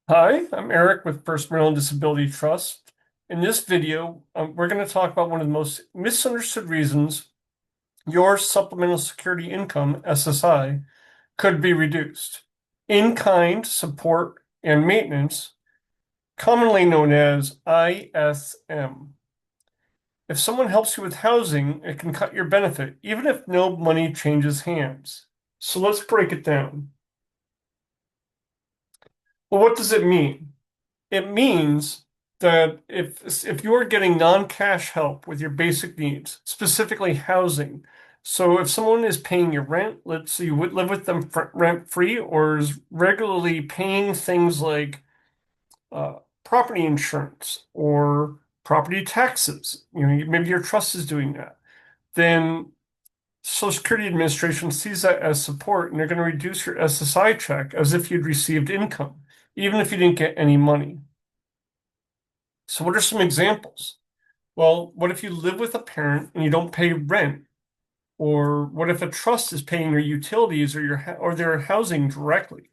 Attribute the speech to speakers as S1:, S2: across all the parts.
S1: Hi, I'm Eric with First Maryland Disability Trust. In this video, we're going to talk about one of the most misunderstood reasons your supplemental security income, SSI, could be reduced. In-kind support and maintenance, commonly known as ISM. If someone helps you with housing, it can cut your benefit, even if no money changes hands. So let's break it down. Well, what does it mean? It means that if you're getting non-cash help with your basic needs, specifically housing, so if someone is paying your rent, let's say you would live with them rent-free, or is regularly paying things like uh, property insurance or property taxes, maybe your trust is doing that, then Social Security Administration sees that as support, and they're going to reduce your SSI check as if you'd received income, even if you didn't get any money. So what are some examples? Well, what if you live with a parent and you don't pay rent? Or what if a trust is paying your utilities or their housing directly?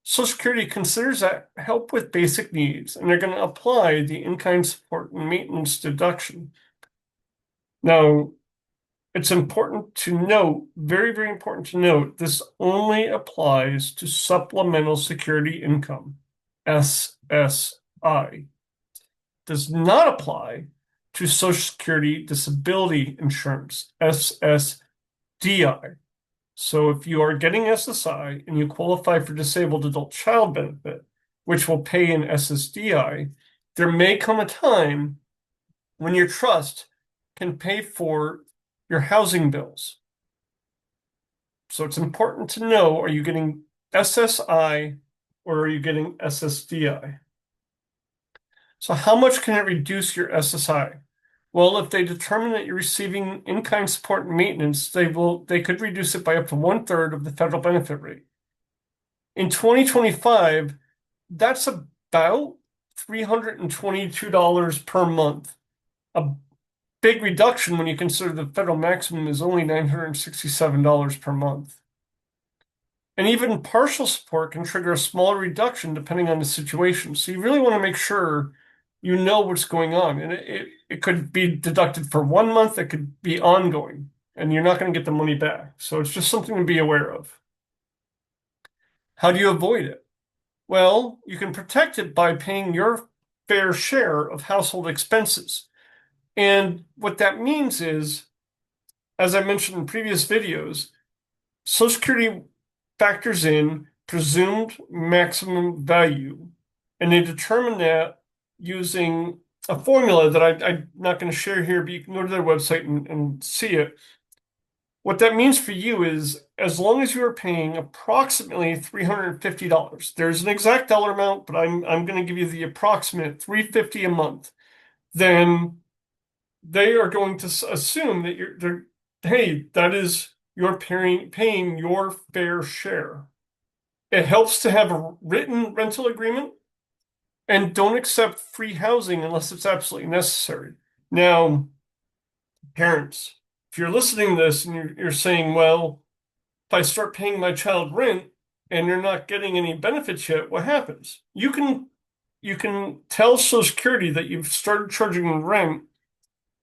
S1: Social Security considers that help with basic needs, and they're going to apply the in-kind support and maintenance deduction. Now, it's important to note, very, very important to note, this only applies to supplemental security income, SSI. Does not apply to Social Security Disability Insurance, SSDI. So if you are getting SSI and you qualify for Disabled Adult Child Benefit, which will pay in SSDI, there may come a time when your trust can pay for your housing bills. So it's important to know, are you getting SSI or are you getting SSDI? So how much can it reduce your SSI? Well, if they determine that you're receiving in-kind support and maintenance, they could reduce it by up to 1/3 of the federal benefit rate. In 2025, that's about $322 per month. A big reduction when you consider the federal maximum is only $967 per month. And even partial support can trigger a smaller reduction depending on the situation. So you really want to make sure you know what's going on. And it could be deducted for 1 month, it could be ongoing, and you're not going to get the money back. So it's just something to be aware of. How do you avoid it? Well, you can protect it by paying your fair share of household expenses. And what that means is, as I mentioned in previous videos, Social Security factors in presumed maximum value, and they determine that using a formula that I'm not going to share here, but you can go to their website and see it. What that means for you is as long as you are paying approximately $350, there's an exact dollar amount, but I'm going to give you the approximate $350 a month, then they are going to assume that hey, that is you're paying your fair share. It helps to have a written rental agreement and don't accept free housing unless it's absolutely necessary. Now, parents, if you're listening to this and you're saying, well, if I start paying my child rent and you're not getting any benefits yet, what happens? You can tell Social Security that you've started charging rent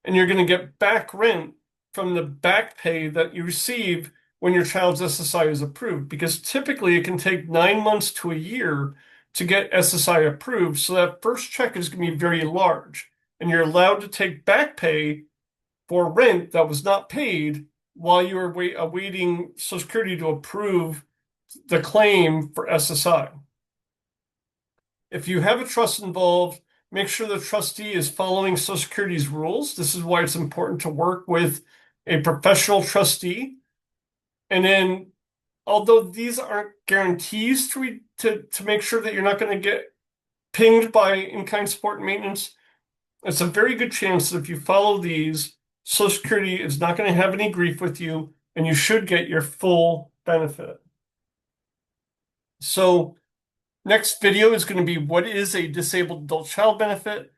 S1: and you're going to get back rent from the back pay that you receive when your child's SSI is approved, because typically it can take 9 months to a year to get SSI approved. So that first check is going to be very large, and you're allowed to take back pay for rent that was not paid while you are awaiting Social Security to approve the claim for SSI. If you have a trust involved, make sure the trustee is following Social Security's rules. This is why it's important to work with a professional trustee. And then, although these aren't guarantees to make sure that you're not going to get pinged by in-kind support and maintenance, it's a very good chance that if you follow these, Social Security is not going to have any grief with you, and you should get your full benefit. So next video is going to be what is a disabled adult child benefit,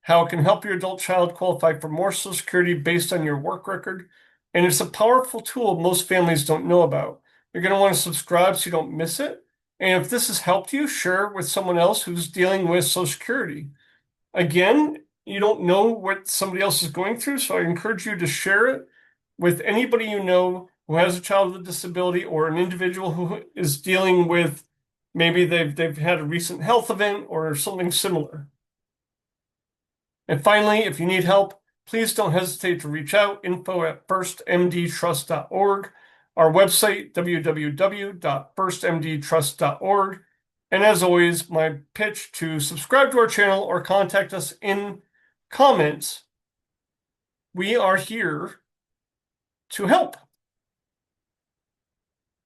S1: how it can help your adult child qualify for more Social Security based on your work record. And it's a powerful tool most families don't know about. You're going to want to subscribe so you don't miss it. And if this has helped you, share it with someone else who's dealing with Social Security. Again, you don't know what somebody else is going through, so I encourage you to share it with anybody you know who has a child with a disability or an individual who is dealing with maybe they've had a recent health event or something similar. And finally, if you need help, please don't hesitate to reach out, info@firstmdtrust.org, our website, www.firstmdtrust.org. And as always, my pitch to subscribe to our channel or contact us in comments. We are here to help.